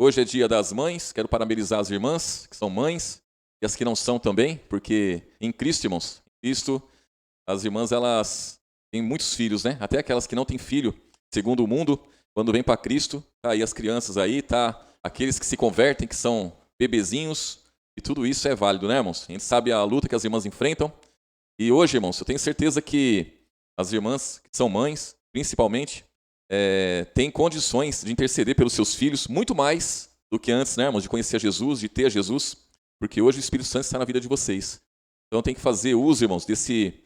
Hoje é dia das mães, quero parabenizar as irmãs que são mães e as que não são também, porque em Cristo, irmãos, em Cristo, as irmãs, elas têm muitos filhos, né? Até aquelas que não têm filho, segundo o mundo, quando vem para Cristo, tá aí as crianças aí, tá aqueles que se convertem, que são bebezinhos, e tudo isso é válido, né, irmãos? A gente sabe a luta que as irmãs enfrentam, e hoje, irmãos, eu tenho certeza que as irmãs que são mães, principalmente, têm condições de interceder pelos seus filhos, muito mais do que antes, né, irmãos, de conhecer a Jesus, de ter a Jesus, porque hoje o Espírito Santo está na vida de vocês. Então tem que fazer uso, irmãos, desse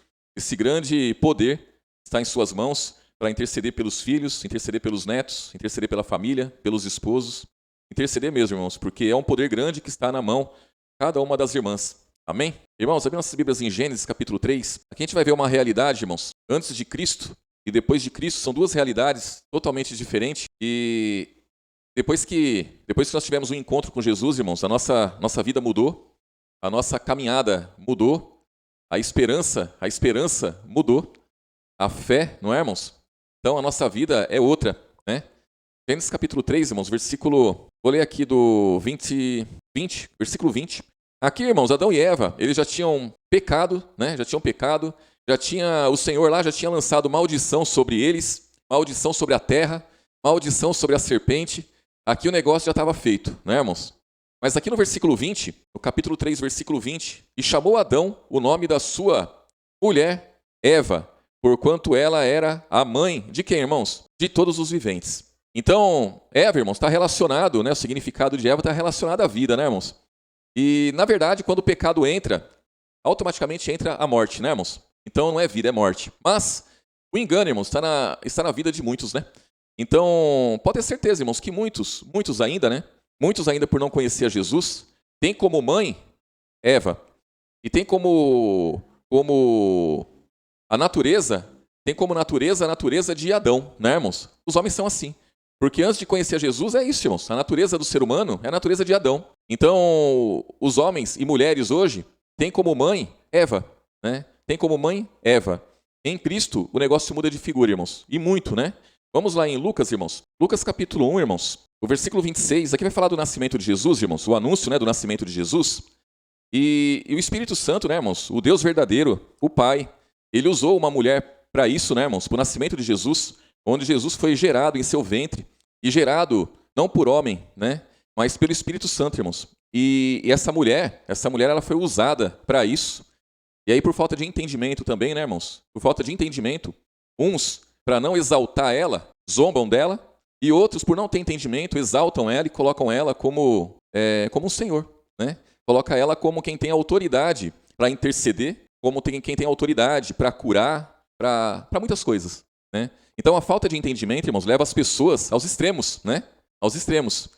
grande poder que está em suas mãos para interceder pelos filhos, interceder pelos netos, interceder pela família, pelos esposos, interceder mesmo, irmãos, porque é um poder grande que está na mão de cada uma das irmãs. Amém? Irmãos, abrindo nossas Bíblias em Gênesis capítulo 3, aqui a gente vai ver uma realidade, irmãos, antes de Cristo e depois de Cristo, são duas realidades totalmente diferentes. E depois que nós tivemos um encontro com Jesus, irmãos, a nossa vida mudou, a nossa caminhada mudou, a esperança mudou, a fé, não é, irmãos? Então a nossa vida é outra, né? Gênesis capítulo 3, irmãos, versículo, vou ler aqui do 20, versículo 20. Aqui, irmãos, Adão e Eva, eles já tinham pecado, né? O Senhor lá já tinha lançado maldição sobre eles, maldição sobre a terra, maldição sobre a serpente. Aqui o negócio já estava feito, né, irmãos? Mas aqui no versículo 20, no capítulo 3, versículo 20, e chamou Adão o nome da sua mulher, Eva, porquanto ela era a mãe de quem, irmãos? De todos os viventes. Então, Eva, irmãos, está relacionado, né? O significado de Eva está relacionado à vida, né, irmãos? E, na verdade, quando o pecado entra, automaticamente entra a morte, né, irmãos? Então não é vida, é morte. Mas o engano, irmãos, está na vida de muitos, né? Então, pode ter certeza, irmãos, que muitos ainda, né? Muitos ainda por não conhecer a Jesus, tem como mãe Eva. E tem como a natureza a natureza de Adão, né, irmãos? Os homens são assim. Porque antes de conhecer a Jesus, é isso, irmãos. A natureza do ser humano é a natureza de Adão. Então, os homens e mulheres hoje têm como mãe Eva, né? Tem como mãe Eva. Em Cristo, o negócio muda de figura, irmãos. E muito, né? Vamos lá em Lucas, irmãos. Lucas capítulo 1, irmãos. O versículo 26. Aqui vai falar do nascimento de Jesus, irmãos. O anúncio, né, do nascimento de Jesus. E o Espírito Santo, né, irmãos? O Deus verdadeiro, o Pai. Ele usou uma mulher para isso, né, irmãos? Para o nascimento de Jesus. Onde Jesus foi gerado em seu ventre. E gerado não por homem, né? Mas pelo Espírito Santo, irmãos. E essa mulher, ela foi usada para isso. E aí, por falta de entendimento também, né, irmãos? Por falta de entendimento, uns, para não exaltar ela, zombam dela, e outros, por não ter entendimento, exaltam ela e colocam ela como um senhor, né? Coloca ela como quem tem autoridade para interceder, como quem tem autoridade para curar, para muitas coisas, né? Então, a falta de entendimento, irmãos, leva as pessoas aos extremos, né? Aos extremos.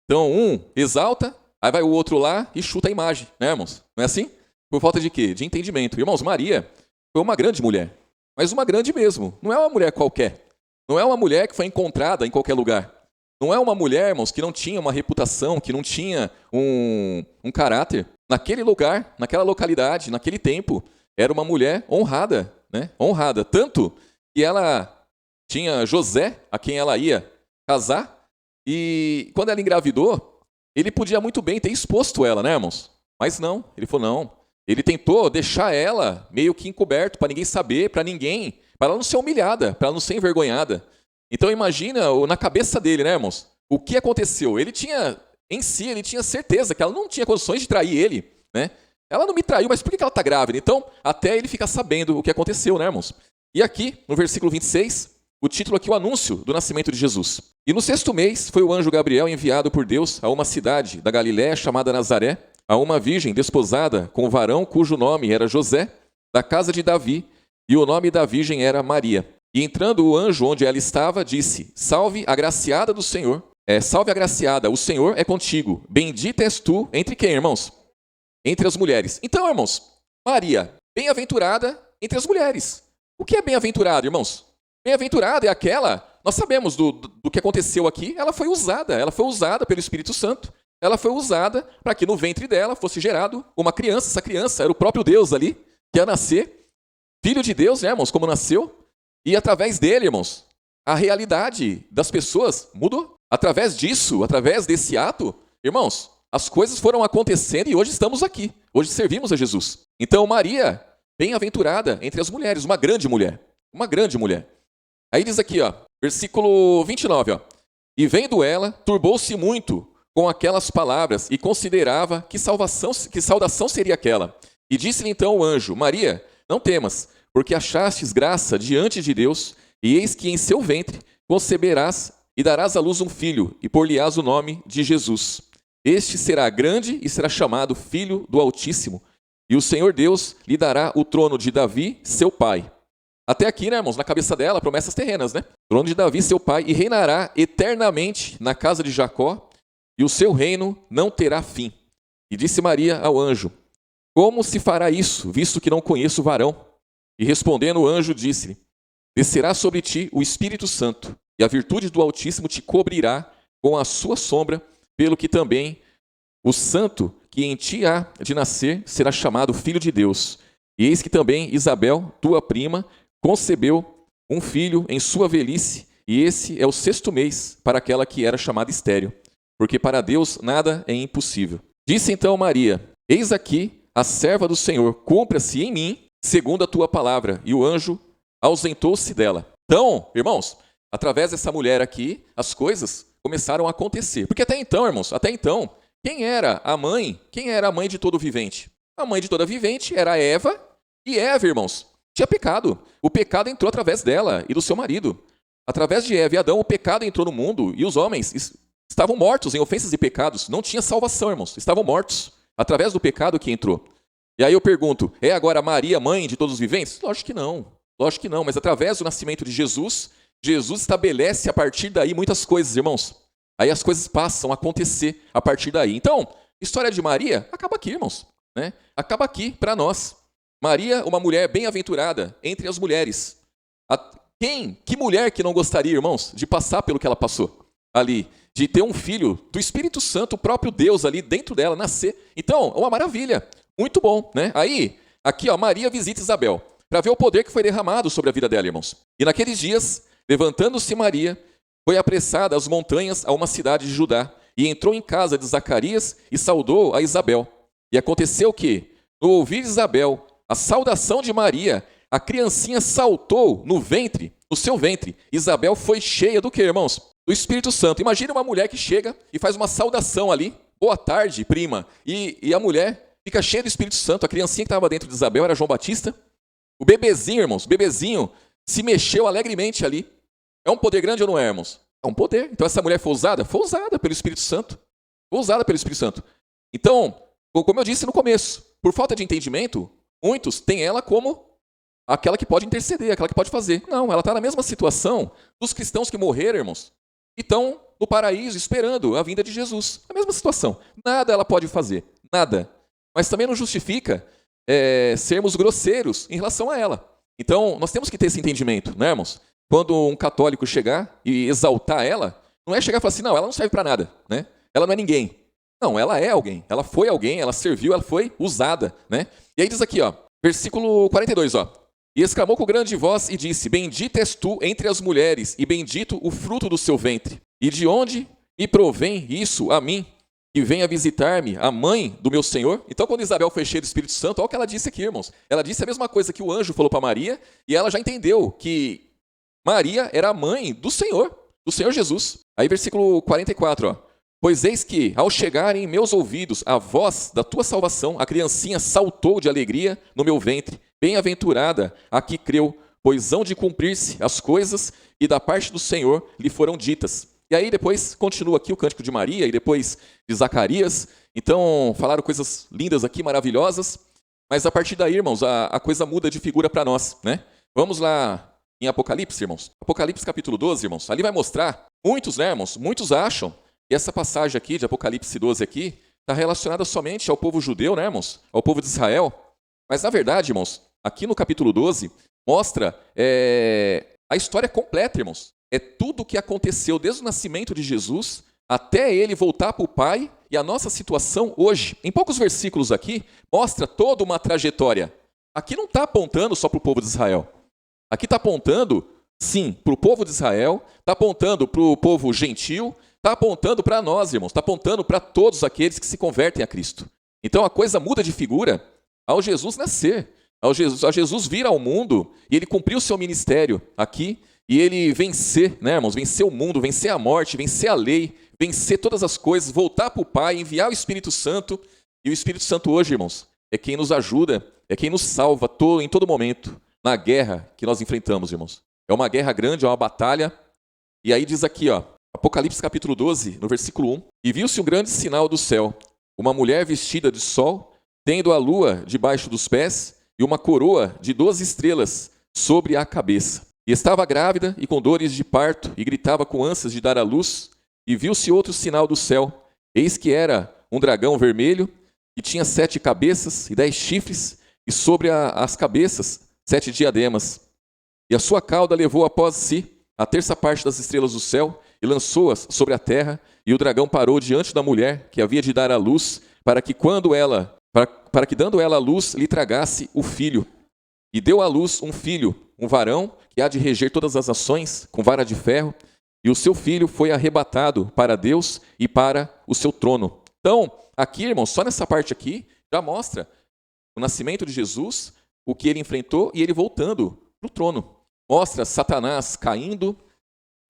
Então, um exalta, aí vai o outro lá e chuta a imagem, né, irmãos? Não é assim? Por falta de quê? De entendimento. Irmãos, Maria foi uma grande mulher, mas uma grande mesmo. Não é uma mulher qualquer. Não é uma mulher que foi encontrada em qualquer lugar. Não é uma mulher, irmãos, que não tinha uma reputação, que não tinha um caráter. Naquele lugar, naquela localidade, naquele tempo, era uma mulher honrada, né? Honrada. Tanto que ela tinha José, a quem ela ia casar, e quando ela engravidou, ele podia muito bem ter exposto ela, né, irmãos? Mas não, ele falou não. Ele tentou deixar ela meio que encoberto, para ninguém saber, para ela não ser humilhada, para ela não ser envergonhada. Então imagina na cabeça dele, né, irmãos? O que aconteceu? Ele tinha certeza que ela não tinha condições de trair ele, né? Ela não me traiu, mas por que ela está grávida? Então, até ele ficar sabendo o que aconteceu, né, irmãos? E aqui, no versículo 26, o título aqui, o anúncio do nascimento de Jesus. E no 6º mês foi o anjo Gabriel enviado por Deus a uma cidade da Galiléia chamada Nazaré, a uma virgem desposada com um varão cujo nome era José, da casa de Davi, e o nome da virgem era Maria. E entrando o anjo onde ela estava, disse: Salve, agraciada do Senhor. Salve, agraciada, o Senhor é contigo. Bendita és tu entre quem, irmãos? Entre as mulheres. Então, irmãos, Maria, bem-aventurada entre as mulheres. O que é bem-aventurada, irmãos? Bem-aventurada é aquela, nós sabemos do que aconteceu aqui, ela foi usada pelo Espírito Santo. Ela foi usada para que no ventre dela fosse gerado uma criança. Essa criança era o próprio Deus ali, que ia nascer. Filho de Deus, né, irmãos, como nasceu. E através dele, irmãos, a realidade das pessoas mudou. através disso, através desse ato, irmãos, as coisas foram acontecendo e hoje estamos aqui. Hoje servimos a Jesus. Então, Maria, bem-aventurada entre as mulheres, uma grande mulher. Uma grande mulher. Aí diz aqui, ó, versículo 29, ó. E vendo ela, turbou-se muito com aquelas palavras e considerava que saudação seria aquela. E disse-lhe então o anjo, Maria, não temas, porque achastes graça diante de Deus, e eis que em seu ventre conceberás e darás à luz um filho, e por-lhe-ás o nome de Jesus. Este será grande e será chamado Filho do Altíssimo, e o Senhor Deus lhe dará o trono de Davi, seu pai. Até aqui, né, irmãos, na cabeça dela, promessas terrenas, né? Trono de Davi, seu pai, e reinará eternamente na casa de Jacó, e o seu reino não terá fim. E disse Maria ao anjo, como se fará isso, visto que não conheço varão? E respondendo o anjo, disse-lhe, descerá sobre ti o Espírito Santo, e a virtude do Altíssimo te cobrirá com a sua sombra, pelo que também o santo que em ti há de nascer será chamado Filho de Deus. E eis que também Isabel, tua prima, concebeu um filho em sua velhice, e esse é o 6º mês para aquela que era chamada estéril, porque para Deus nada é impossível. Disse então Maria, eis aqui a serva do Senhor, cumpra-se em mim segundo a tua palavra. E o anjo ausentou-se dela. Então, irmãos, através dessa mulher aqui, as coisas começaram a acontecer. Porque até então, irmãos, quem era a mãe? Quem era a mãe de todo vivente? A mãe de toda vivente era Eva, e Eva, irmãos, tinha pecado. O pecado entrou através dela e do seu marido. Através de Eva e Adão, o pecado entrou no mundo e os homens estavam mortos em ofensas e pecados. Não tinha salvação, irmãos. Estavam mortos através do pecado que entrou. E aí eu pergunto, é agora Maria mãe de todos os viventes? Lógico que não. Lógico que não. Mas através do nascimento de Jesus, Jesus estabelece a partir daí muitas coisas, irmãos. Aí as coisas passam a acontecer a partir daí. Então, história de Maria acaba aqui, irmãos. Né? Acaba aqui para nós. Maria, uma mulher bem-aventurada entre as mulheres. Que mulher que não gostaria, irmãos, de passar pelo que ela passou ali, de ter um filho do Espírito Santo, o próprio Deus ali dentro dela, nascer. Então, uma maravilha, muito bom, né? Aí, aqui, ó, Maria visita Isabel, para ver o poder que foi derramado sobre a vida dela, irmãos. E naqueles dias, levantando-se Maria, foi apressada às montanhas a uma cidade de Judá, e entrou em casa de Zacarias e saudou a Isabel. E aconteceu que, no ouvir Isabel a saudação de Maria, a criancinha saltou no seu ventre. Isabel foi cheia do que, irmãos? Do Espírito Santo. Imagina uma mulher que chega e faz uma saudação ali. Boa tarde, prima. E a mulher fica cheia do Espírito Santo. A criancinha que estava dentro de Isabel era João Batista. O bebezinho, irmãos, se mexeu alegremente ali. É um poder grande ou não é, irmãos? É um poder. Então essa mulher foi usada? Foi usada pelo Espírito Santo. Foi usada pelo Espírito Santo. Então, como eu disse no começo, por falta de entendimento, muitos têm ela como aquela que pode interceder, aquela que pode fazer. Não, ela está na mesma situação dos cristãos que morreram, irmãos, e estão no paraíso esperando a vinda de Jesus. A mesma situação. Nada ela pode fazer, nada. Mas também não justifica sermos grosseiros em relação a ela. Então, nós temos que ter esse entendimento, né, irmãos? Quando um católico chegar e exaltar ela, não é chegar e falar assim, não, ela não serve para nada, né? Ela não é ninguém. Não, ela é alguém, ela foi alguém, ela serviu, ela foi usada, né? E aí diz aqui, ó, versículo 42, ó. E exclamou com grande voz e disse, bendita és tu entre as mulheres, e bendito o fruto do seu ventre. E de onde me provém isso a mim, que venha visitar-me a mãe do meu Senhor? Então, quando Isabel foi cheia do Espírito Santo, olha o que ela disse aqui, irmãos. Ela disse a mesma coisa que o anjo falou para Maria, e ela já entendeu que Maria era a mãe do Senhor Jesus. Aí, versículo 44, ó. Pois eis que, ao chegar em meus ouvidos a voz da tua salvação, a criancinha saltou de alegria no meu ventre. Bem-aventurada a que creu, pois hão de cumprir-se as coisas e da parte do Senhor lhe foram ditas. E aí depois continua aqui o cântico de Maria e depois de Zacarias. Então falaram coisas lindas aqui, maravilhosas. Mas a partir daí, irmãos, a coisa muda de figura para nós, né? Vamos lá em Apocalipse, irmãos. Apocalipse capítulo 12, irmãos. Ali vai mostrar, muitos, né, irmãos? Muitos acham que essa passagem aqui de Apocalipse 12 aqui está relacionada somente ao povo judeu, né, irmãos? Ao povo de Israel. Mas na verdade, irmãos, aqui no capítulo 12 mostra a história completa, irmãos. É tudo o que aconteceu desde o nascimento de Jesus até ele voltar para o Pai e a nossa situação hoje. Em poucos versículos aqui, mostra toda uma trajetória. Aqui não está apontando só para o povo de Israel. Aqui está apontando, sim, para o povo de Israel, está apontando para o povo gentil, está apontando para nós, irmãos, está apontando para todos aqueles que se convertem a Cristo. Então a coisa muda de figura ao Jesus nascer, a Jesus vir ao mundo e ele cumprir o seu ministério aqui e ele vencer, né, irmãos, vencer o mundo, vencer a morte, vencer a lei, vencer todas as coisas, voltar para o Pai, enviar o Espírito Santo. E o Espírito Santo hoje, irmãos, é quem nos ajuda, é quem nos salva em todo momento na guerra que nós enfrentamos, irmãos. É uma guerra grande, é uma batalha. E aí diz aqui, ó, Apocalipse capítulo 12, no versículo 1. E viu-se um grande sinal do céu, uma mulher vestida de sol, tendo a lua debaixo dos pés e uma coroa de 12 estrelas sobre a cabeça. E estava grávida e com dores de parto, e gritava com ânsias de dar à luz. E viu-se outro sinal do céu, eis que era um dragão vermelho, que tinha 7 cabeças e 10 chifres, e sobre as cabeças 7 diademas. E a sua cauda levou após si a terça parte das estrelas do céu, e lançou-as sobre a terra, e o dragão parou diante da mulher, que havia de dar à luz, para que dando ela à luz, lhe tragasse o filho. E deu à luz um filho, um varão, que há de reger todas as nações, com vara de ferro, e o seu filho foi arrebatado para Deus e para o seu trono. Então, aqui, irmãos, só nessa parte aqui, já mostra o nascimento de Jesus, o que ele enfrentou e ele voltando para o trono. Mostra Satanás caindo,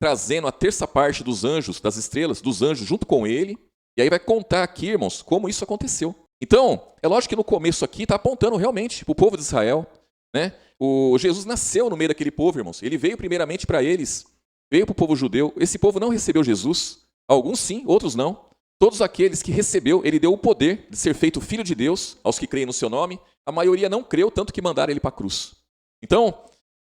trazendo a terça parte dos anjos, das estrelas, dos anjos junto com ele. E aí vai contar aqui, irmãos, como isso aconteceu. Então, é lógico que no começo aqui está apontando realmente para o povo de Israel, né? O Jesus nasceu no meio daquele povo, irmãos. Ele veio primeiramente para eles, veio para o povo judeu. Esse povo não recebeu Jesus. Alguns sim, outros não. Todos aqueles que recebeu, ele deu o poder de ser feito filho de Deus aos que creem no seu nome. A maioria não creu, tanto que mandaram ele para a cruz. Então,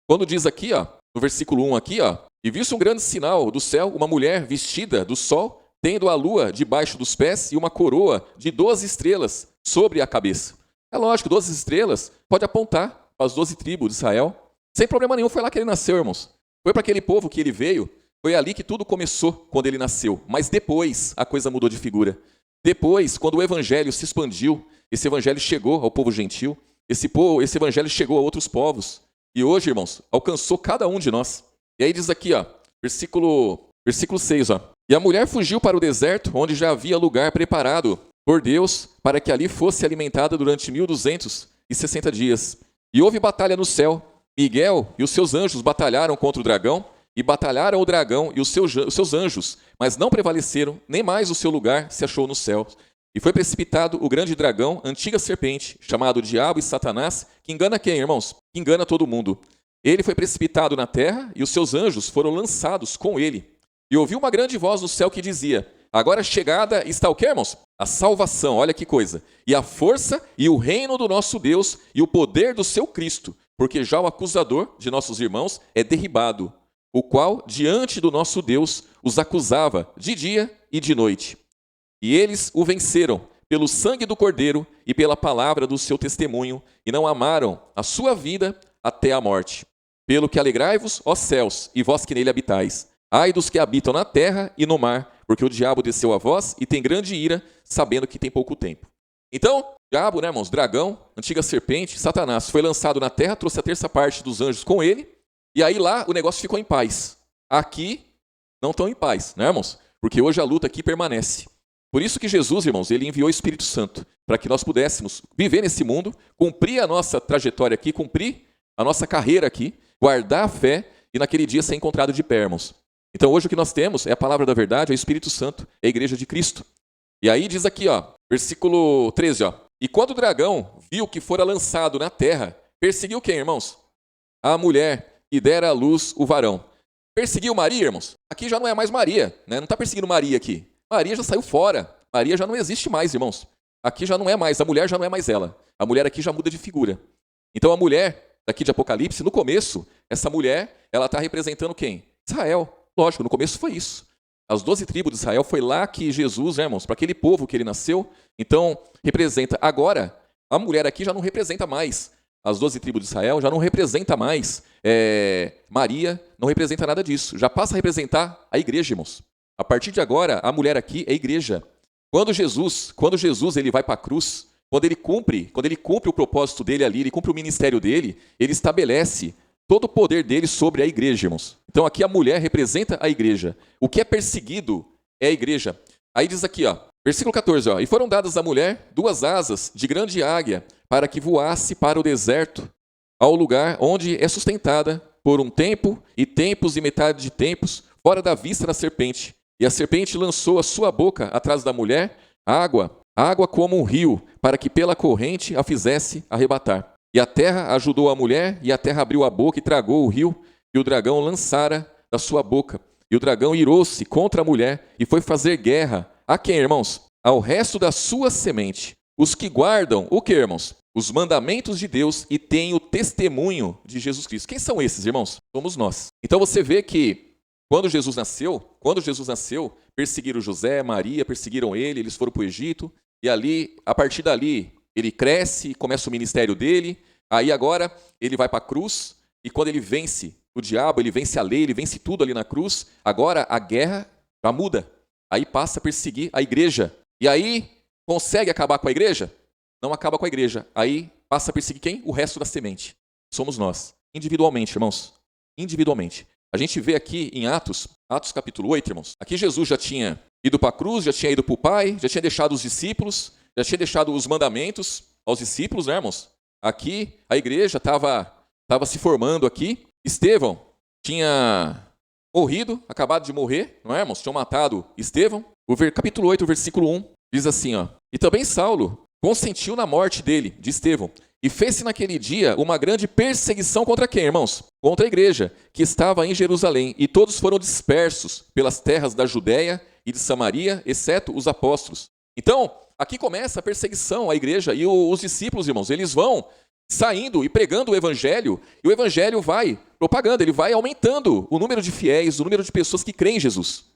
quando diz aqui, ó, no versículo 1 aqui, ó, e viu-se um grande sinal do céu, uma mulher vestida do sol, tendo a lua debaixo dos pés e uma coroa de 12 estrelas sobre a cabeça. É lógico, 12 estrelas pode apontar para as 12 tribos de Israel. Sem problema nenhum, foi lá que ele nasceu, irmãos. Foi para aquele povo que ele veio, foi ali que tudo começou quando ele nasceu. Mas depois a coisa mudou de figura. Depois, quando o evangelho se expandiu, esse evangelho chegou ao povo gentil, esse evangelho chegou a outros povos. E hoje, irmãos, alcançou cada um de nós. E aí diz aqui, ó, versículo 6, ó. E a mulher fugiu para o deserto, onde já havia lugar preparado por Deus para que ali fosse alimentada durante 1260 dias. E houve batalha no céu. Miguel e os seus anjos batalharam contra o dragão, e batalharam o dragão e os seus anjos, mas não prevaleceram, nem mais o seu lugar se achou no céu. E foi precipitado o grande dragão, antiga serpente, chamado Diabo e Satanás, que engana quem, irmãos? Que engana todo mundo. Ele foi precipitado na terra, e os seus anjos foram lançados com ele. E ouviu uma grande voz do céu que dizia: agora chegada está o quê, irmãos? A salvação, olha que coisa. E a força e o reino do nosso Deus e o poder do seu Cristo, porque já o acusador de nossos irmãos é derribado, o qual diante do nosso Deus os acusava de dia e de noite. E eles o venceram pelo sangue do Cordeiro e pela palavra do seu testemunho, e não amaram a sua vida até a morte. Pelo que alegrai-vos, ó céus, e vós que nele habitais. Ai dos que habitam na terra e no mar, porque o diabo desceu a vós e tem grande ira, sabendo que tem pouco tempo. Então, diabo, né, irmãos, dragão, antiga serpente, Satanás, foi lançado na terra, trouxe a terça parte dos anjos com ele, e aí lá o negócio ficou em paz. Aqui não estão em paz, né, irmãos? Porque hoje a luta aqui permanece. Por isso que Jesus, irmãos, ele enviou o Espírito Santo, para que nós pudéssemos viver nesse mundo, cumprir a nossa trajetória aqui, cumprir a nossa carreira aqui, guardar a fé e naquele dia ser encontrado de pé, irmãos. Então hoje o que nós temos é a palavra da verdade, é o Espírito Santo, é a igreja de Cristo. E aí diz aqui, ó, versículo 13, ó. E quando o dragão viu que fora lançado na terra, perseguiu quem, irmãos? A mulher que dera à luz o varão. Perseguiu Maria, irmãos? Aqui já não é mais Maria, né? Não está perseguindo Maria aqui. Maria já saiu fora. Maria já não existe mais, irmãos. Aqui já não é mais, a mulher já não é mais ela. A mulher aqui já muda de figura. Então a mulher daqui de Apocalipse, no começo, essa mulher, ela está representando quem? Israel. Lógico, no começo foi isso. As 12 tribos de Israel, foi lá que Jesus, né, irmãos, para aquele povo que ele nasceu, então representa. Agora, a mulher aqui já não representa mais as 12 tribos de Israel, já não representa mais Maria, não representa nada disso. Já passa a representar a igreja, irmãos. A partir de agora, a mulher aqui é a igreja. Quando Jesus ele vai para a cruz, quando ele cumpre o propósito dele ali, ele cumpre o ministério dele, ele estabelece todo o poder dele sobre a igreja, irmãos. Então aqui a mulher representa a igreja. O que é perseguido é a igreja. Aí diz aqui, ó, versículo 14, ó, e foram dadas à mulher 2 asas de grande águia para que voasse para o deserto, ao lugar onde é sustentada por um tempo e tempos e metade de tempos, fora da vista da serpente. E a serpente lançou a sua boca atrás da mulher, água como um rio, para que pela corrente a fizesse arrebatar. E a terra ajudou a mulher, e a terra abriu a boca e tragou o rio, e o dragão lançara da sua boca. E o dragão irou-se contra a mulher, e foi fazer guerra. A quem, irmãos? Ao resto da sua semente. Os que guardam, o que, irmãos? Os mandamentos de Deus e têm o testemunho de Jesus Cristo. Quem são esses, irmãos? Somos nós. Então você vê que quando Jesus nasceu, perseguiram José, Maria, perseguiram ele, eles foram para o Egito, e ali, a partir dali, ele cresce, começa o ministério dele, aí agora ele vai para a cruz, e quando ele vence o diabo, ele vence a lei, ele vence tudo ali na cruz, agora a guerra já muda. Aí passa a perseguir a igreja. E aí, consegue acabar com a igreja? Não acaba com a igreja. Aí passa a perseguir quem? O resto da semente. Somos nós. Individualmente, irmãos. Individualmente. A gente vê aqui em Atos capítulo 8, irmãos. Aqui Jesus já tinha ido para a cruz, já tinha ido para o Pai, já tinha deixado os discípulos, já tinha deixado os mandamentos aos discípulos, né, irmãos? Aqui a igreja estava se formando aqui. Estevão tinha morrido, acabado de morrer, não é, irmãos? Tinham matado Estevão. Capítulo 8, versículo 1, diz assim, ó. E também Saulo consentiu na morte dele, de Estevão, e fez-se naquele dia uma grande perseguição contra quem, irmãos? Contra a igreja, que estava em Jerusalém, e todos foram dispersos pelas terras da Judéia e de Samaria, exceto os apóstolos. Então, aqui começa a perseguição à igreja, e os discípulos, irmãos, eles vão saindo e pregando o evangelho, e o evangelho vai propagando, ele vai aumentando o número de fiéis, o número de pessoas que creem em Jesus.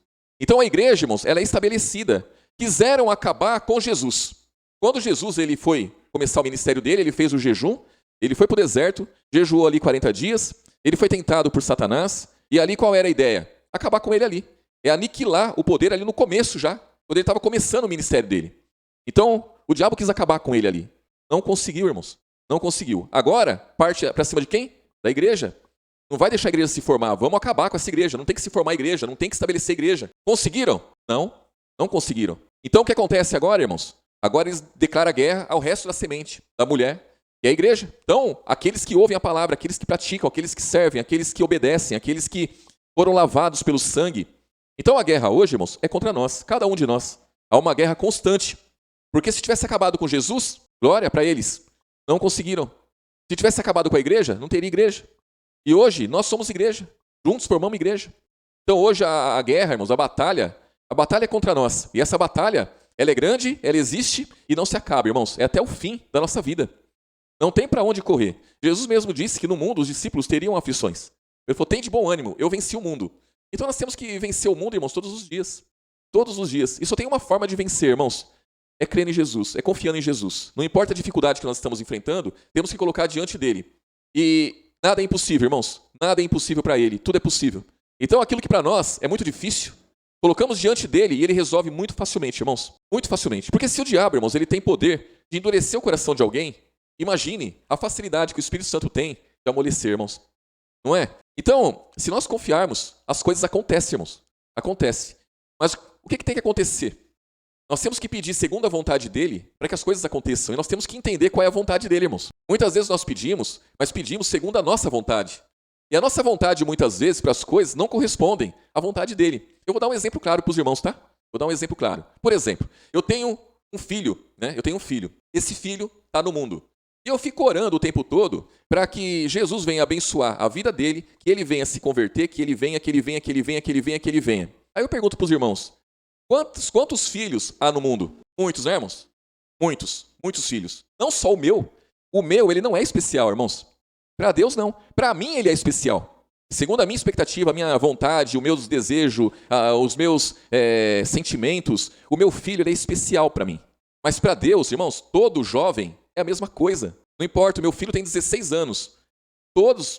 Então a igreja, irmãos, ela é estabelecida. Quiseram acabar com Jesus. Quando Jesus ele foi começar o ministério dele, ele fez o jejum, ele foi para o deserto, jejuou ali 40 dias, ele foi tentado por Satanás, e ali qual era a ideia? Acabar com ele ali. É aniquilar o poder ali no começo já, quando ele estava começando o ministério dele. Então, o diabo quis acabar com ele ali. Não conseguiu, irmãos. Não conseguiu. Agora, parte para cima de quem? Da igreja. Não vai deixar a igreja se formar. Vamos acabar com essa igreja. Não tem que se formar a igreja. Não tem que estabelecer a igreja. Conseguiram? Não. Não conseguiram. Então, o que acontece agora, irmãos? Agora eles declaram guerra ao resto da semente, da mulher, que é a igreja. Então, aqueles que ouvem a palavra, aqueles que praticam, aqueles que servem, aqueles que obedecem, aqueles que foram lavados pelo sangue. Então, a guerra hoje, irmãos, é contra nós. Cada um de nós. Há uma guerra constante. Porque se tivesse acabado com Jesus, glória para eles. Não conseguiram. Se tivesse acabado com a igreja, não teria igreja. E hoje, nós somos igreja. Juntos formamos igreja. Então, hoje, a guerra, irmãos, a batalha é contra nós. E essa batalha, ela é grande, ela existe e não se acaba, irmãos. É até o fim da nossa vida. Não tem para onde correr. Jesus mesmo disse que no mundo os discípulos teriam aflições. Ele falou, tem de bom ânimo, eu venci o mundo. Então, nós temos que vencer o mundo, irmãos, todos os dias. Todos os dias. E só tem uma forma de vencer, irmãos. É crendo em Jesus, é confiando em Jesus. Não importa a dificuldade que nós estamos enfrentando, temos que colocar diante dele. E nada é impossível, irmãos. Nada é impossível para ele, tudo é possível. Então aquilo que para nós é muito difícil, colocamos diante dele e ele resolve muito facilmente, irmãos. Muito facilmente. Porque se o diabo, irmãos, ele tem poder de endurecer o coração de alguém, imagine a facilidade que o Espírito Santo tem de amolecer, irmãos. Não é? Então, se nós confiarmos, as coisas acontecem, irmãos. Acontece. Mas o que tem que acontecer? Nós temos que pedir segundo a vontade dele para que as coisas aconteçam. E nós temos que entender qual é a vontade dele, irmãos. Muitas vezes nós pedimos, mas pedimos segundo a nossa vontade. E a nossa vontade, muitas vezes, para as coisas não correspondem à vontade dele. Eu vou dar um exemplo claro para os irmãos, tá? Vou dar um exemplo claro. Por exemplo, eu tenho um filho, né? Eu tenho um filho. Esse filho está no mundo. E eu fico orando o tempo todo para que Jesus venha abençoar a vida dele, que ele venha se converter, que ele venha. Aí eu pergunto para os irmãos, quantos filhos há no mundo? Muitos, né, irmãos? Muitos filhos. Não só o meu. O meu, ele não é especial, irmãos. Para Deus, não. Para mim, ele é especial. Segundo a minha expectativa, a minha vontade, o meu desejo, os meus sentimentos, o meu filho, ele é especial para mim. Mas para Deus, irmãos, todo jovem é a mesma coisa. Não importa, o meu filho tem 16 anos.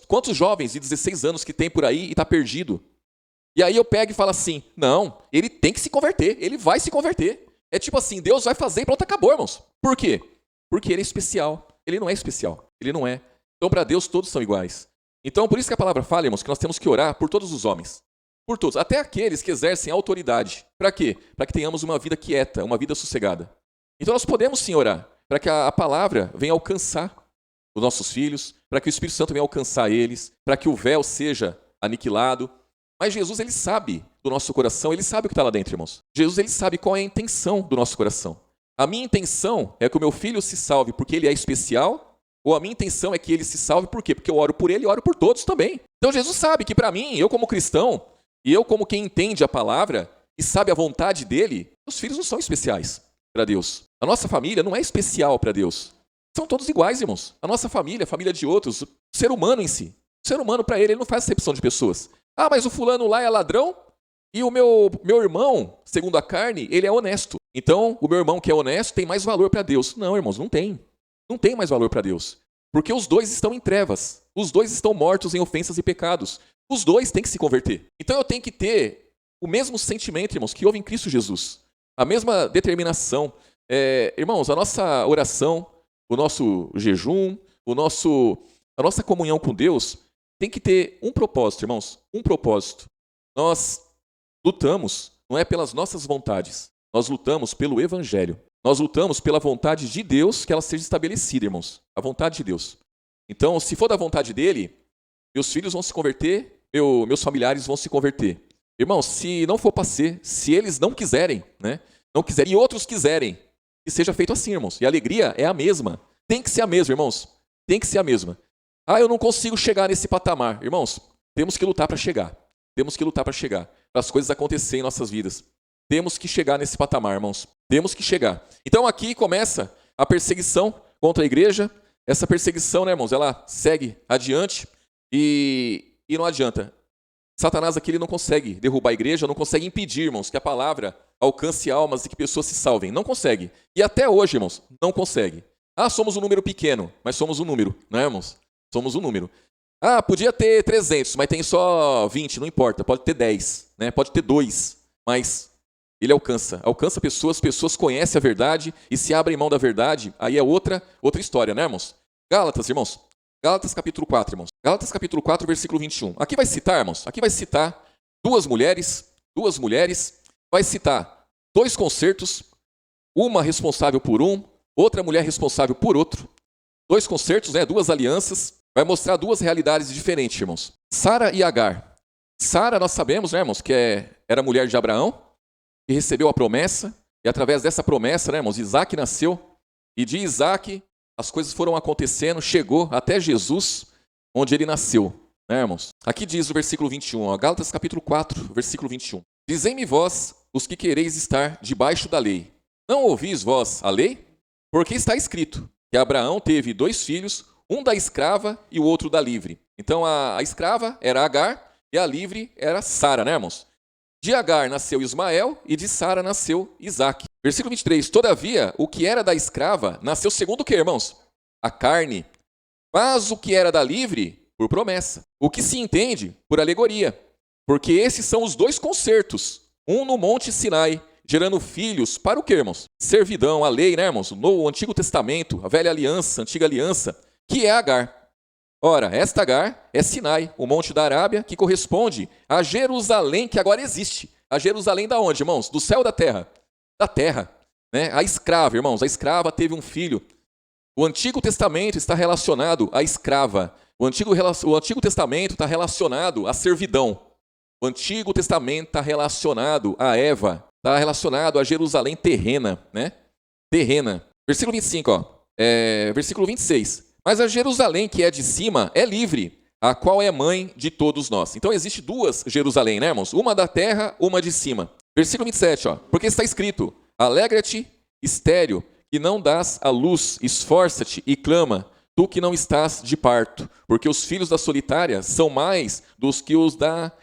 Quantos jovens de 16 anos que tem por aí e está perdido? E aí eu pego e falo assim, não, ele tem que se converter, ele vai se converter. É tipo assim, Deus vai fazer e pronto, acabou, irmãos. Por quê? Porque ele é especial. Ele não é especial, ele não é. Então para Deus todos são iguais. Então por isso que a palavra fala, irmãos, que nós temos que orar por todos os homens. Por todos, até aqueles que exercem autoridade. Para quê? Para que tenhamos uma vida quieta, uma vida sossegada. Então nós podemos sim orar, para que a palavra venha alcançar os nossos filhos, para que o Espírito Santo venha alcançar eles, para que o véu seja aniquilado. Mas Jesus, ele sabe do nosso coração, ele sabe o que está lá dentro, irmãos. Jesus, ele sabe qual é a intenção do nosso coração. A minha intenção é que o meu filho se salve porque ele é especial, ou a minha intenção é que ele se salve por quê? Porque eu oro por ele e oro por todos também. Então Jesus sabe que para mim, eu como cristão, e eu como quem entende a palavra e sabe a vontade dele, os filhos não são especiais para Deus. A nossa família não é especial para Deus. São todos iguais, irmãos. A nossa família, a família de outros, o ser humano em si. O ser humano, para ele não faz acepção de pessoas. Ah, mas o fulano lá é ladrão e o meu irmão, segundo a carne, ele é honesto. Então, o meu irmão que é honesto tem mais valor para Deus. Não, irmãos, não tem. Não tem mais valor para Deus. Porque os dois estão em trevas. Os dois estão mortos em ofensas e pecados. Os dois têm que se converter. Então, eu tenho que ter o mesmo sentimento, irmãos, que houve em Cristo Jesus. A mesma determinação. Irmãos, a nossa oração, o nosso jejum, a nossa comunhão com Deus tem que ter um propósito, irmãos. Um propósito. Nós lutamos, não é pelas nossas vontades. Nós lutamos pelo Evangelho. Nós lutamos pela vontade de Deus que ela seja estabelecida, irmãos. A vontade de Deus. Então, se for da vontade dele, meus filhos vão se converter, meus familiares vão se converter. Irmãos, se não for para ser, se eles não quiserem, né? Não quiserem e outros quiserem, que seja feito assim, irmãos. E a alegria é a mesma. Tem que ser a mesma, irmãos. Tem que ser a mesma. Ah, eu não consigo chegar nesse patamar. Irmãos, temos que lutar para chegar. Temos que lutar para chegar. Para as coisas acontecerem em nossas vidas. Temos que chegar nesse patamar, irmãos. Temos que chegar. Então aqui começa a perseguição contra a igreja. Essa perseguição, né, irmãos, ela segue adiante e não adianta. Satanás aqui ele não consegue derrubar a igreja, não consegue impedir, irmãos, que a palavra alcance almas e que pessoas se salvem. Não consegue. E até hoje, irmãos, não consegue. Ah, somos um número pequeno, mas somos um número, não é, irmãos? Somos um número. Ah, podia ter 300, mas tem só 20, não importa. Pode ter 10, né? Pode ter 2, mas ele alcança pessoas conhecem a verdade e se abrem mão da verdade, aí é outra história, né, irmãos? Gálatas, irmãos. Gálatas capítulo 4, irmãos. Gálatas capítulo 4, versículo 21. Aqui vai citar, irmãos, duas mulheres, vai citar 2 concertos, uma responsável por um, outra mulher responsável por outro. 2 concertos, né, 2 alianças, vai mostrar 2 realidades diferentes, irmãos. Sara e Agar. Sara, nós sabemos, né, irmãos, que era mulher de Abraão, que recebeu a promessa, e através dessa promessa, né, irmãos, Isaac nasceu, e de Isaac as coisas foram acontecendo, chegou até Jesus, onde ele nasceu, né, irmãos? Aqui diz o versículo 21, ó, Gálatas capítulo 4, versículo 21. Dizei-me vós, os que quereis estar debaixo da lei. Não ouvis vós a lei? Porque está escrito que Abraão teve 2 filhos, um da escrava e o outro da livre. Então a escrava era Agar e a livre era Sara, né, irmãos? De Agar nasceu Ismael e de Sara nasceu Isaque. Versículo 23. Todavia, o que era da escrava nasceu segundo o que, irmãos? A carne. Mas o que era da livre, por promessa. O que se entende por alegoria. Porque esses são os 2 concertos. Um no Monte Sinai, gerando filhos para o que, irmãos? Servidão, a lei, né, irmãos? No Antigo Testamento, a velha aliança, a antiga aliança, que é Agar. Ora, esta Agar é Sinai, o monte da Arábia, que corresponde a Jerusalém, que agora existe. A Jerusalém da onde, irmãos? Do céu ou da terra? Da terra. Né? A escrava, irmãos, a escrava teve um filho. O Antigo Testamento está relacionado à escrava. O Antigo Testamento está relacionado à servidão. O Antigo Testamento está relacionado a Eva. Está relacionado a Jerusalém terrena, né? Terrena. Versículo 25, ó. Versículo 26. Mas a Jerusalém que é de cima é livre, a qual é mãe de todos nós. Então existe 2 Jerusalém, né, irmãos? Uma da terra, uma de cima. Versículo 27, ó. Porque está escrito, alegra-te, estéril, que não dás à luz, esforça-te e clama, tu que não estás de parto, porque os filhos da solitária são mais dos que os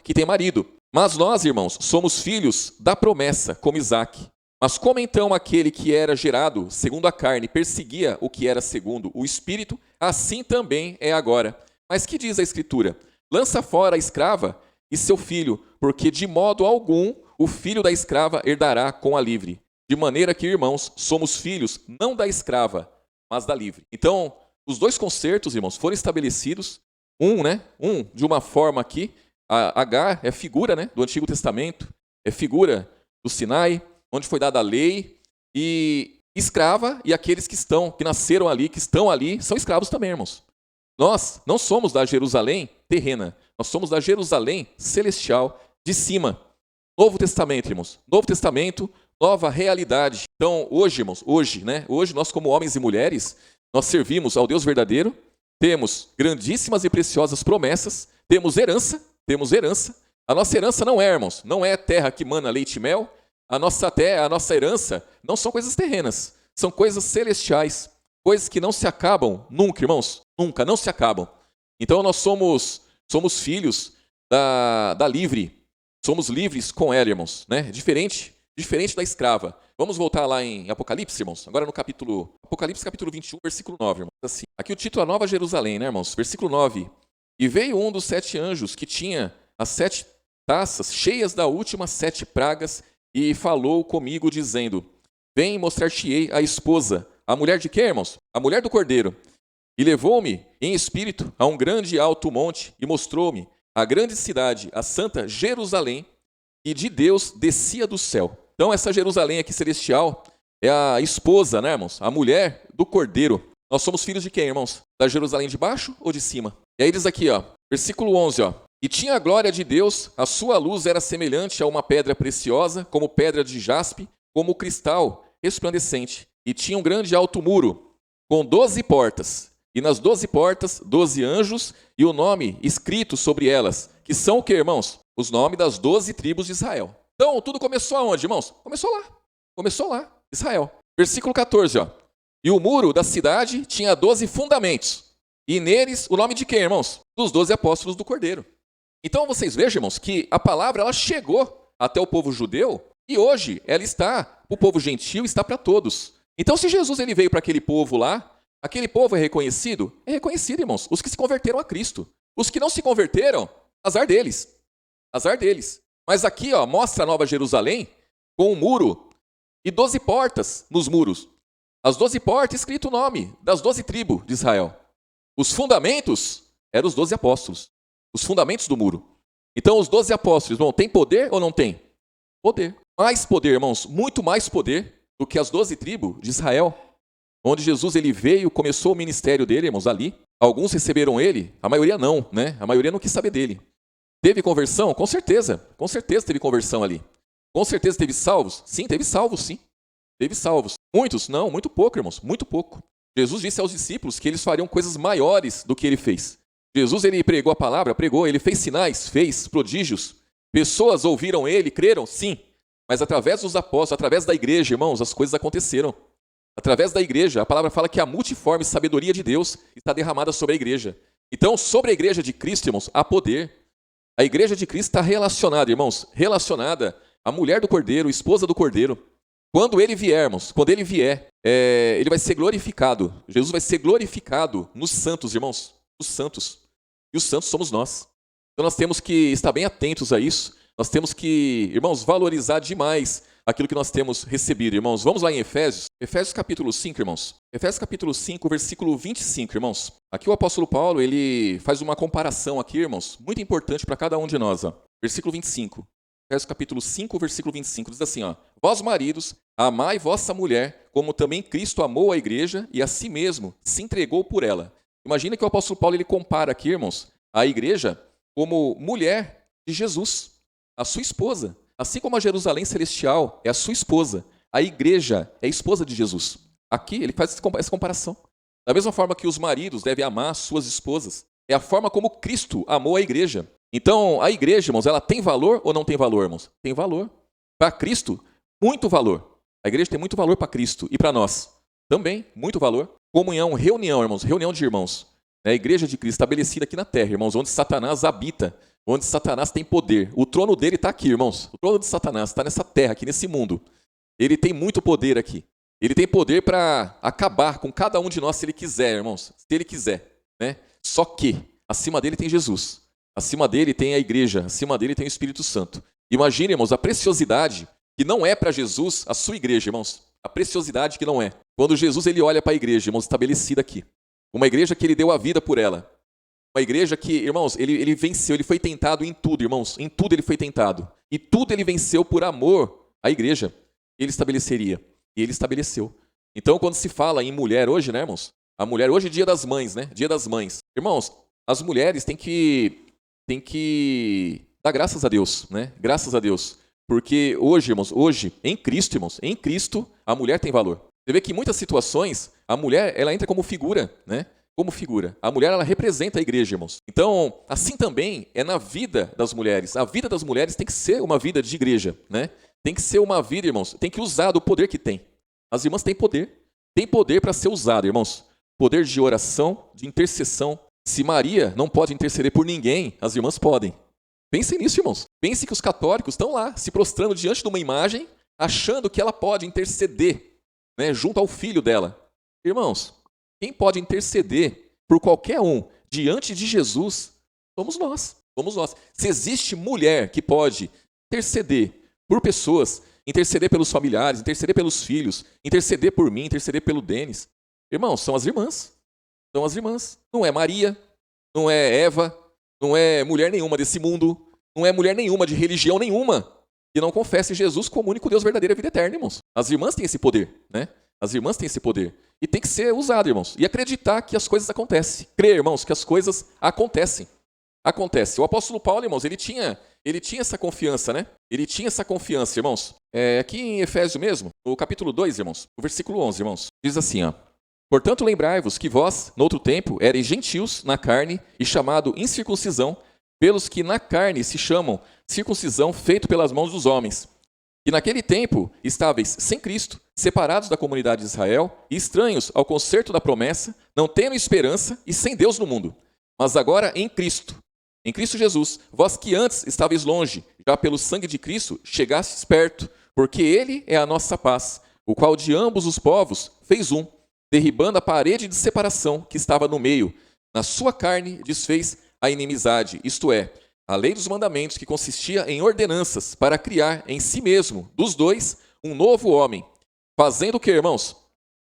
que tem marido. Mas nós, irmãos, somos filhos da promessa, como Isaque. Mas como então aquele que era gerado segundo a carne perseguia o que era segundo o Espírito, assim também é agora. Mas que diz a Escritura? Lança fora a escrava e seu filho, porque de modo algum o filho da escrava herdará com a livre. De maneira que, irmãos, somos filhos não da escrava, mas da livre. Então, os 2 concertos, irmãos, foram estabelecidos, um de uma forma aqui, A Agar é figura, né, do Antigo Testamento, é figura do Sinai, onde foi dada a lei, e escrava, e aqueles que nasceram ali, que estão ali, são escravos também, irmãos. Nós não somos da Jerusalém terrena, nós somos da Jerusalém celestial, de cima. Novo Testamento, irmãos. Novo Testamento, nova realidade. Então, hoje, irmãos, hoje nós como homens e mulheres, nós servimos ao Deus verdadeiro, temos grandíssimas e preciosas promessas, temos herança. A nossa herança não é, irmãos, não é terra que mana leite e mel. A nossa herança não são coisas terrenas, são coisas celestiais, coisas que não se acabam nunca, irmãos, nunca, não se acabam. Então nós somos filhos da livre, somos livres com ela, irmãos, né? Diferente da escrava. Vamos voltar lá em Apocalipse, irmãos, agora no Apocalipse capítulo 21, versículo 9, irmãos. Assim, aqui o título é Nova Jerusalém, né, irmãos? Versículo 9. E veio um dos 7 anjos que tinha as 7 taças cheias da última 7 pragas e falou comigo dizendo, vem mostrar-te-ei a esposa. A mulher de quê, irmãos? A mulher do Cordeiro. E levou-me em espírito a um grande e alto monte e mostrou-me a grande cidade, a santa Jerusalém, que de Deus descia do céu. Então essa Jerusalém aqui celestial é a esposa, né, irmãos? A mulher do Cordeiro. Nós somos filhos de quem, irmãos? Da Jerusalém de baixo ou de cima? E aí diz aqui, ó, versículo 11, ó. E tinha a glória de Deus, a sua luz era semelhante a uma pedra preciosa, como pedra de jaspe, como cristal resplandecente. E tinha um grande alto muro, com 12 portas. E nas 12 portas, 12 anjos, e o nome escrito sobre elas, que são o que, irmãos? Os nomes das 12 tribos de Israel. Então, tudo começou aonde, irmãos? Começou lá, Israel. Versículo 14, ó. E o muro da cidade tinha 12 fundamentos. E neles, o nome de quem, irmãos? Dos 12 apóstolos do Cordeiro. Então, vocês vejam, irmãos, que a palavra ela chegou até o povo judeu e hoje ela está, o povo gentil está para todos. Então, se Jesus ele veio para aquele povo lá, aquele povo é reconhecido? É reconhecido, irmãos. Os que se converteram a Cristo. Os que não se converteram, azar deles. Azar deles. Mas aqui, ó, mostra a Nova Jerusalém com um muro e 12 portas nos muros. As 12 portas, escrito o nome das 12 tribos de Israel. Os fundamentos eram os 12 apóstolos. Os fundamentos do muro. Então, os 12 apóstolos, irmão, tem poder ou não tem? Poder. Mais poder, irmãos, muito mais poder do que as 12 tribos de Israel. Onde Jesus ele veio, começou o ministério dele, irmãos, ali. Alguns receberam ele, a maioria não, né? A maioria não quis saber dele. Teve conversão? Com certeza teve conversão ali. Com certeza teve salvos? Sim, teve salvos, sim. Teve salvos. Muitos? Não, muito pouco, irmãos, muito pouco. Jesus disse aos discípulos que eles fariam coisas maiores do que ele fez. Jesus ele pregou a palavra, ele fez sinais, fez prodígios. Pessoas ouviram ele, creram? Sim. Mas através dos apóstolos, através da igreja, irmãos, as coisas aconteceram. Através da igreja, a palavra fala que a multiforme sabedoria de Deus está derramada sobre a igreja. Então, sobre a igreja de Cristo, irmãos, há poder. A igreja de Cristo está relacionada, irmãos, relacionada à mulher do Cordeiro, esposa do Cordeiro. Quando ele vier, irmãos, ele vai ser glorificado. Jesus vai ser glorificado nos santos, irmãos, os santos. E os santos somos nós. Então nós temos que estar bem atentos a isso. Nós temos que, irmãos, valorizar demais aquilo que nós temos recebido, irmãos. Vamos lá em Efésios. Efésios capítulo 5, irmãos. Efésios capítulo 5, versículo 25, irmãos. Aqui o apóstolo Paulo, ele faz uma comparação aqui, irmãos, muito importante para cada um de nós. Ó. Versículo 25. Efésios capítulo 5, versículo 25. Diz assim, ó. Vós, maridos, amai vossa mulher, como também Cristo amou a igreja e a si mesmo se entregou por ela. Imagina que o apóstolo Paulo ele compara aqui, irmãos, a igreja como mulher de Jesus, a sua esposa. Assim como a Jerusalém celestial é a sua esposa, a igreja é a esposa de Jesus. Aqui ele faz essa comparação. Da mesma forma que os maridos devem amar suas esposas, é a forma como Cristo amou a igreja. Então, a igreja, irmãos, ela tem valor ou não tem valor, irmãos? Tem valor. Para Cristo, muito valor. A igreja tem muito valor para Cristo e para nós. Também, muito valor. Comunhão, reunião, irmãos, reunião de irmãos. É a igreja de Cristo estabelecida aqui na terra, irmãos, onde Satanás habita, onde Satanás tem poder. O trono dele está aqui, irmãos. O trono de Satanás está nessa terra, aqui nesse mundo. Ele tem muito poder aqui. Ele tem poder para acabar com cada um de nós se ele quiser, irmãos. Se ele quiser, né? Só que acima dele tem Jesus. Acima dele tem a igreja. Acima dele tem o Espírito Santo. Imagine, irmãos, a preciosidade que não é para Jesus a sua igreja, irmãos. A preciosidade que não é. Quando Jesus ele olha para a igreja, irmãos, estabelecida aqui. Uma igreja que ele deu a vida por ela. Uma igreja que, irmãos, ele venceu, ele foi tentado em tudo, irmãos. Em tudo ele foi tentado. E tudo ele venceu por amor à igreja. Ele estabeleceria. E ele estabeleceu. Então, quando se fala em mulher hoje, né, irmãos? A mulher, hoje é dia das mães, né? Dia das mães. Irmãos, as mulheres têm que dar graças a Deus, né? Graças a Deus. Porque hoje, irmãos, hoje, em Cristo, irmãos, em Cristo, a mulher tem valor. Você vê que em muitas situações, a mulher, ela entra como figura, né? Como figura. A mulher, ela representa a igreja, irmãos. Então, assim também é na vida das mulheres. A vida das mulheres tem que ser uma vida de igreja, né? Tem que ser uma vida, irmãos, tem que usar do poder que tem. As irmãs têm poder. Tem poder para ser usado, irmãos. Poder de oração, de intercessão. Se Maria não pode interceder por ninguém, as irmãs podem. Pensem nisso, irmãos. Pense que os católicos estão lá, se prostrando diante de uma imagem, achando que ela pode interceder, né, junto ao filho dela. Irmãos, quem pode interceder por qualquer um diante de Jesus, somos nós. Somos nós. Se existe mulher que pode interceder por pessoas, interceder pelos familiares, interceder pelos filhos, interceder por mim, interceder pelo Denis, irmãos, são as irmãs. São as irmãs. Não é Maria, não é Eva, não é mulher nenhuma desse mundo, não é mulher nenhuma de religião nenhuma que não confesse Jesus como o único Deus verdadeiro e a vida eterna, irmãos. As irmãs têm esse poder, né? As irmãs têm esse poder. E tem que ser usado, irmãos. E acreditar que as coisas acontecem. Crer, irmãos, que as coisas acontecem. Acontece. O apóstolo Paulo, irmãos, ele tinha essa confiança, né? Ele tinha essa confiança, irmãos. Aqui em Efésios mesmo, no capítulo 2, irmãos, no versículo 11, irmãos, diz assim, ó. Portanto, lembrai-vos que vós, noutro tempo, erais gentios na carne e chamado incircuncisão, pelos que na carne se chamam circuncisão feito pelas mãos dos homens. E naquele tempo estáveis sem Cristo, separados da comunidade de Israel e estranhos ao concerto da promessa, não tendo esperança e sem Deus no mundo. Mas agora em Cristo Jesus, vós que antes estáveis longe, já pelo sangue de Cristo chegastes perto, porque Ele é a nossa paz, o qual de ambos os povos fez um, derribando a parede de separação que estava no meio. Na sua carne desfez a inimizade, isto é, a lei dos mandamentos que consistia em ordenanças para criar em si mesmo, dos dois, um novo homem, fazendo o que, irmãos?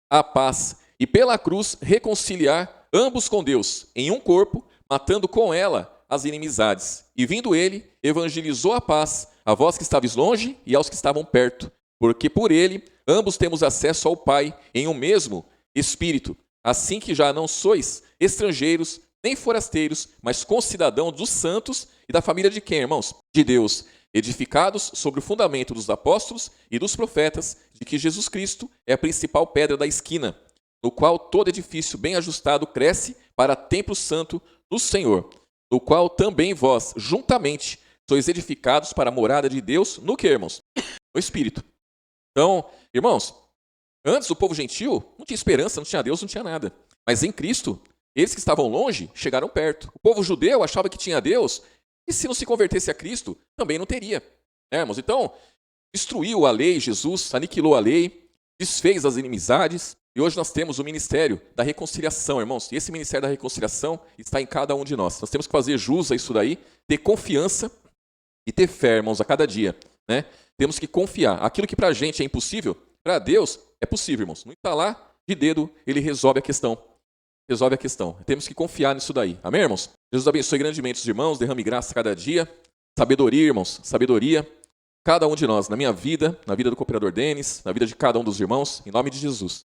A paz, e pela cruz reconciliar ambos com Deus, em um corpo, matando com ela as inimizades. E vindo ele, evangelizou a paz a vós que estáveis longe e aos que estavam perto, porque por ele ambos temos acesso ao Pai em um mesmo Espírito, assim que já não sois estrangeiros nem forasteiros, mas concidadãos dos santos e da família de quem, irmãos? De Deus, edificados sobre o fundamento dos apóstolos e dos profetas, de que Jesus Cristo é a principal pedra da esquina, no qual todo edifício bem ajustado cresce para templo santo do Senhor, no qual também vós, juntamente, sois edificados para a morada de Deus, no que, irmãos? No Espírito. Então, irmãos, antes o povo gentil não tinha esperança, não tinha Deus, não tinha nada. Mas em Cristo, eles que estavam longe chegaram perto. O povo judeu achava que tinha Deus, e se não se convertesse a Cristo, também não teria. Irmãos, então, destruiu a lei, Jesus aniquilou a lei, desfez as inimizades, e hoje nós temos o ministério da reconciliação, irmãos. E esse ministério da reconciliação está em cada um de nós. Nós temos que fazer jus a isso daí, ter confiança e ter fé, irmãos, a cada dia, né? Temos que confiar. Aquilo que para a gente é impossível, para Deus é possível, irmãos. No estalar de dedo, ele resolve a questão. Resolve a questão. Temos que confiar nisso daí. Amém, irmãos? Jesus abençoe grandemente os irmãos, derrame graça cada dia. Sabedoria, irmãos, sabedoria. Cada um de nós, na minha vida, na vida do cooperador Denis, na vida de cada um dos irmãos, em nome de Jesus.